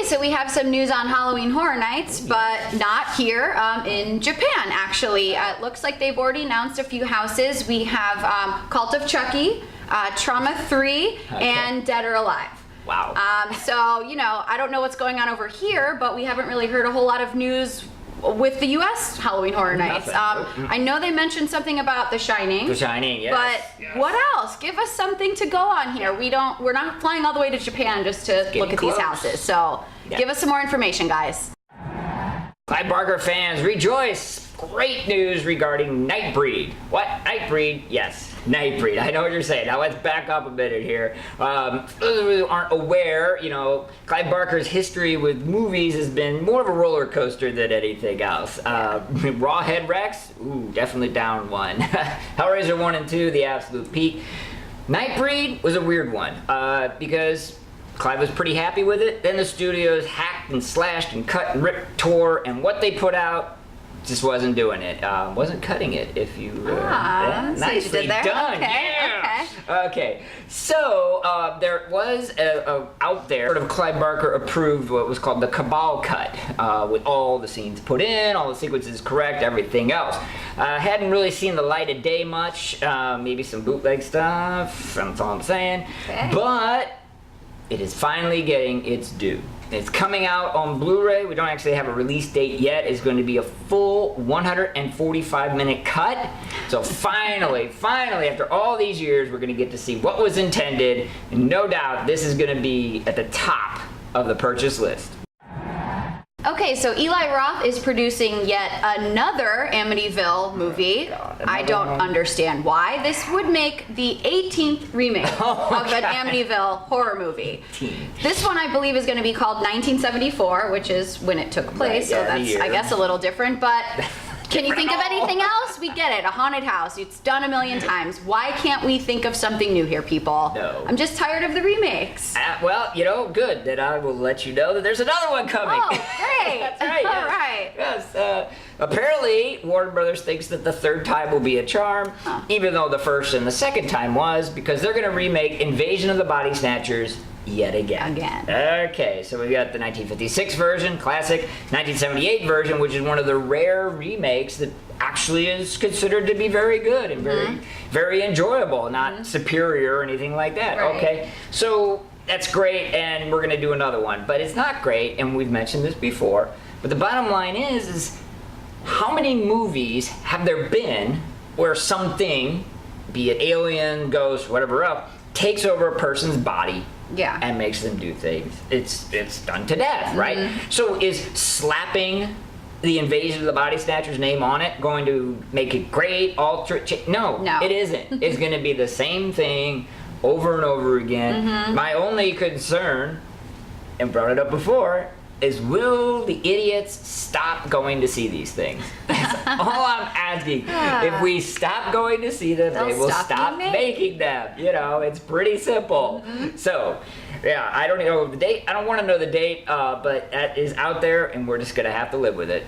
so we have some news on Halloween Horror Nights, but not here in Japan, actually. It looks like they've already announced a few houses. We have Cult of Chucky, Trauma 3, and Dead or Alive. Wow. So, you know, I don't know what's going on over here, but we haven't really heard a whole lot of news with the U.S. Halloween Horror Nights. I know they mentioned something about The Shining. The Shining, yes. But what else? Give us something to go on here. We're not flying all the way to Japan just to look at these houses. So give us some more information, guys. Clive Barker fans, rejoice! Great news regarding Nightbreed. What? Nightbreed? Yes, Nightbreed. I know what you're saying. Now let's back up a minute here. For those who aren't aware, you know, Clive Barker's history with movies has been more of a roller coaster than anything else. Rawhead Rex? Ooh, definitely down one. Hellraiser 1 and 2, the absolute peak. Nightbreed was a weird one because Clive was pretty happy with it. Then the studios hacked and slashed and cut and ripped, tore, and what they put out just wasn't doing it. Wasn't cutting it, if you... nicely done. Okay. So there was out there, sort of Clive Barker approved what was called the Cabal cut, with all the scenes put in, all the sequences correct, everything else. Hadn't really seen the light of day much. Maybe some bootleg stuff. That's all I'm saying. Okay. But it is finally getting its due. It's coming out on Blu-ray. We don't actually have a release date yet. It's going to be a full 145-minute cut. So finally, after all these years, we're going to get to see what was intended. And no doubt, this is going to be at the top of the purchase list. Okay, so Eli Roth is producing yet another Amityville movie. I don't understand why. This would make the 18th remake of an Amityville horror movie. This one, I believe, is going to be called 1974, which is when it took place, so that's, I guess, a little different, but... Can you think of anything else? We get it, a haunted house. It's done a million times. Why can't we think of something new here, people? No. I'm just tired of the remakes. Well, you know, good. Then I will let you know that there's another one coming. Oh, great. That's right. Yes. All right. Yes. Apparently, Warner Brothers thinks that the third time will be a charm, even though the first and the second time was, because they're going to remake Invasion of the Body Snatchers yet again. Okay, so we've got the 1956 version, classic, 1978 version, which is one of the rare remakes that actually is considered to be very good and very enjoyable, not superior or anything like that. Right. Okay, so that's great, and we're gonna do another one, but it's not great, and we've mentioned this before, but the bottom line is how many movies have there been where something, be it alien, ghost, whatever else, takes over a person's body and makes them do things? It's done to death, right? So is slapping the Invasion of the Body Snatchers name on it going to make it great, alter it? No, it isn't. It's going to be the same thing over and over again. My only concern, and brought it up before, is will the idiots stop going to see these things? That's all I'm asking. If we stop going to see them, they will stop making them. You know, it's pretty simple. So, yeah, I don't know the date. I don't want to know the date, but that is out there, and we're just going to have to live with it.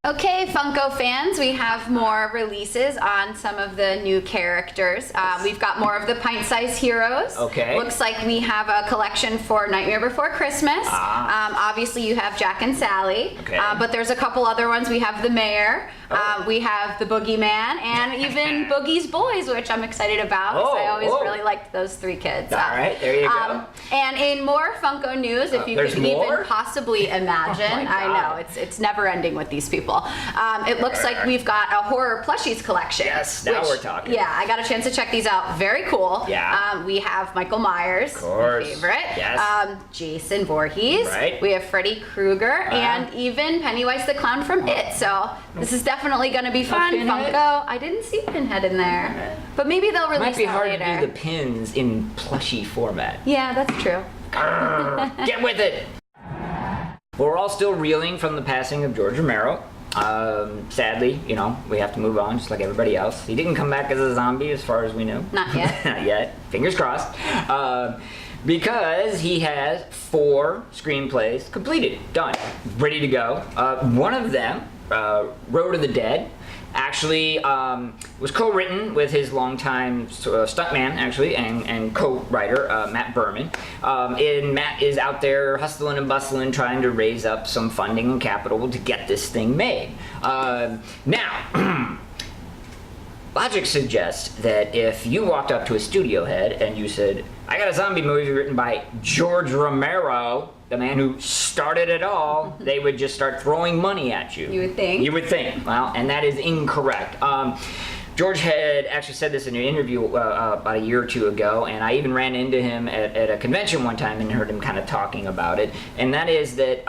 Okay, Funko fans, we have more releases on some of the new characters. We've got more of the pint-sized heroes. Okay. Looks like we have a collection for Nightmare Before Christmas. Obviously, you have Jack and Sally. Okay. But there's a couple other ones. We have the Mayor. We have the Boogeyman, and even Boogie's Boys, which I'm excited about because I always really liked those three kids. All right, there you go. And in more Funko news, if you could even possibly imagine, I know, it's never ending with these people. It looks like we've got a horror plushies collection. Yes, now we're talking. Yeah, I got a chance to check these out. Very cool. Yeah. We have Michael Myers, my favorite. Yes. Jason Voorhees. Right. We have Freddy Krueger, and even Pennywise the Clown from It. So this is definitely going to be fun. Funko. I didn't see Pinhead in there, but maybe they'll release it. Might be hard later. to do the pins in plushy format. Yeah, that's true. Get with it. We're all still reeling from the passing of George Romero. Sadly, you know, we have to move on just like everybody else. He didn't come back as a zombie as far as we know. Not yet. Not yet. Fingers crossed. Because he has 4 screenplays completed, done, ready to go. One of them Road of the Dead. Actually, was co-written with his longtime stuntman, actually, and co-writer, Matt Berman. And Matt is out there hustling and bustling, trying to raise up some funding and capital to get this thing made. Now, logic suggests that if you walked up to a studio head and you said, I got a zombie movie written by George Romero, the man who started it all, they would just start throwing money at you. You would think? You would think. Well, and that is incorrect. George had actually said this in an interview about a year or two ago, and I even ran into him at a convention one time and heard him kind of talking about it. And that is that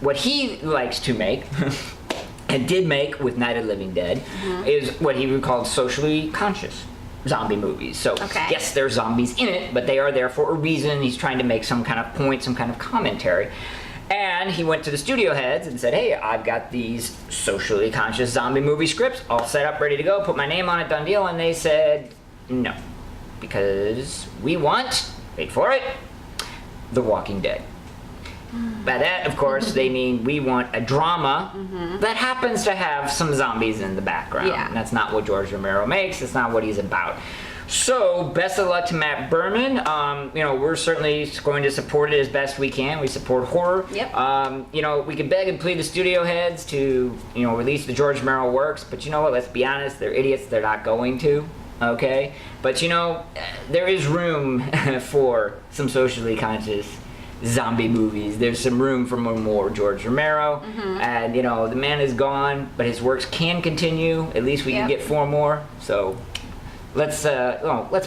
what he likes to make, and did make with Night of the Living Dead, is what he would call socially conscious zombie movies. So yes, there's zombies in it, but they are there for a reason. He's trying to make some kind of point, some kind of commentary. And he went to the studio heads and said, hey, I've got these socially conscious zombie movie scripts all set up, ready to go, put my name on it, done deal. And they said, no, because we want, wait for it, The Walking Dead. By that, of course, they mean we want a drama that happens to have some zombies in the background. Yeah. And that's not what George Romero makes. It's not what he's about. So, best of luck to Matt Berman. You know, we're certainly going to support it as best we can. We support horror. Yep. You know, we could beg and plead the studio heads to, you know, release the George Romero works, but you know what? Let's be honest. They're idiots. They're not going to. Okay? But, you know, there is room for some socially conscious zombie movies. There's some room for more George Romero, and you know, the man is gone, but his works can continue. At least we can get 4 more. So let's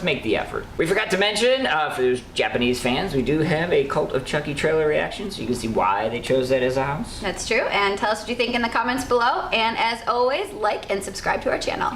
make the effort. We forgot to mention, for those Japanese fans, we do have a Cult of Chucky trailer reaction, so you can see why they chose that as a house. That's true. And tell us what you think in the comments below. And as always, like and subscribe to our channel.